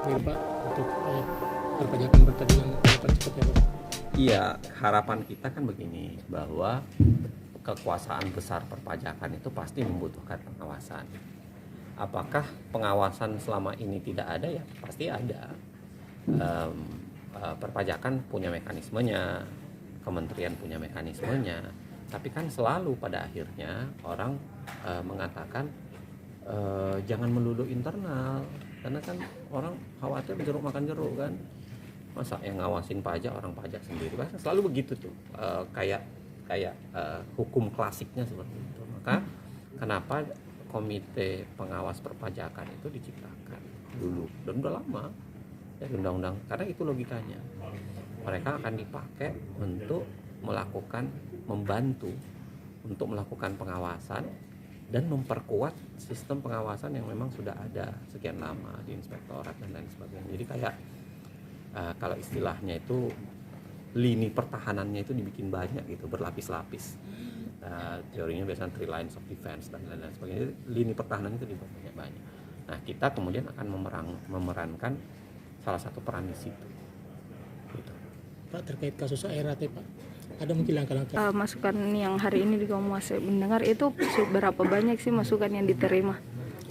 ini Pak untuk perpajakan berkeadilan dapat cepat ya Pak. Iya, harapan kita kan begini, bahwa kekuasaan besar perpajakan itu pasti membutuhkan pengawasan. Apakah pengawasan selama ini tidak ada? Ya pasti ada. Perpajakan punya mekanismenya, kementerian punya mekanismenya, tapi kan selalu pada akhirnya orang mengatakan jangan melulu internal, karena kan orang khawatir jeruk makan jeruk kan. Masa yang ngawasin pajak orang pajak sendiri, kan selalu begitu tuh. Kayak hukum klasiknya seperti itu. Maka kenapa komite pengawas perpajakan itu diciptakan dulu dan udah lama ya, undang-undang, karena itu logikanya mereka akan dipakai untuk membantu untuk melakukan pengawasan dan memperkuat sistem pengawasan yang memang sudah ada sekian lama di inspektorat dan lain sebagainya. Jadi kayak kalau istilahnya itu lini pertahanannya itu dibikin banyak gitu, berlapis-lapis. Teorinya biasanya 3 lines of defense dan lain-lain sebagainya. Jadi, lini pertahanan itu dibuat banyak-banyak. Nah, kita kemudian akan memerankan salah satu peran di situ. Gitu. Pak, terkait kasus ART Pak, ada mungkin langkah-langkah Masukan yang hari ini juga saya mendengar itu berapa banyak sih masukan yang diterima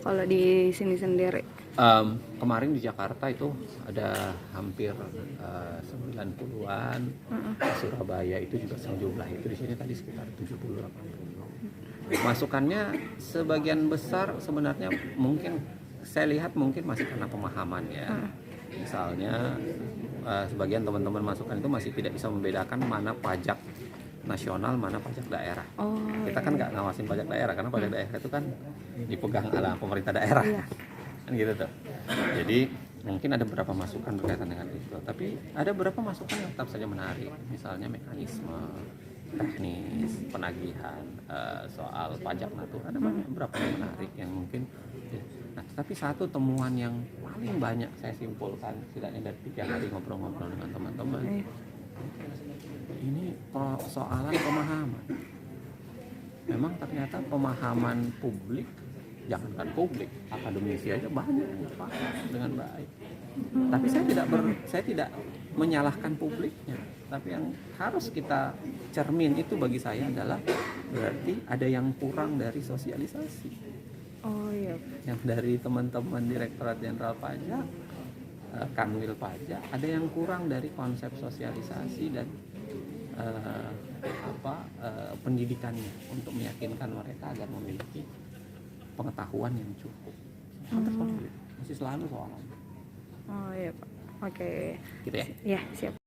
kalau di sini sendiri? Kemarin di Jakarta itu ada hampir 90-an, di Surabaya itu juga sejumlah itu, di sini tadi sekitar 70-80. Masukannya sebagian besar sebenarnya mungkin saya lihat mungkin masih karena pemahaman ya. Misalnya sebagian teman-teman masukan itu masih tidak bisa membedakan mana pajak nasional, mana pajak daerah. Kita kan nggak ngawasin pajak daerah karena pajak daerah itu kan dipegang oleh pemerintah daerah. Kan gitu tuh. Jadi mungkin ada beberapa masukan berkaitan dengan itu, tapi ada beberapa masukan yang tetap saja menarik. Misalnya mekanisme teknis penagihan, soal pajak natur, ada beberapa yang menarik yang mungkin. Nah, tapi satu temuan yang paling banyak saya simpulkan setidaknya dari 3 hari ngobrol-ngobrol dengan teman-teman, ini persoalan pemahaman. Memang ternyata pemahaman publik, jangankan publik, akademisi aja banyak yang paham dengan baik. Tapi saya tidak menyalahkan publiknya, tapi yang harus kita cermin itu bagi saya adalah berarti ada yang kurang dari sosialisasi. Yang dari teman-teman Direktorat Jenderal Pajak, Kanwil Pajak, ada yang kurang dari konsep sosialisasi dan pendidikannya untuk meyakinkan mereka agar memiliki pengetahuan yang cukup. Masih selalu soalnya. Oh iya Pak. Oke. Gitu ya. Ya, siap.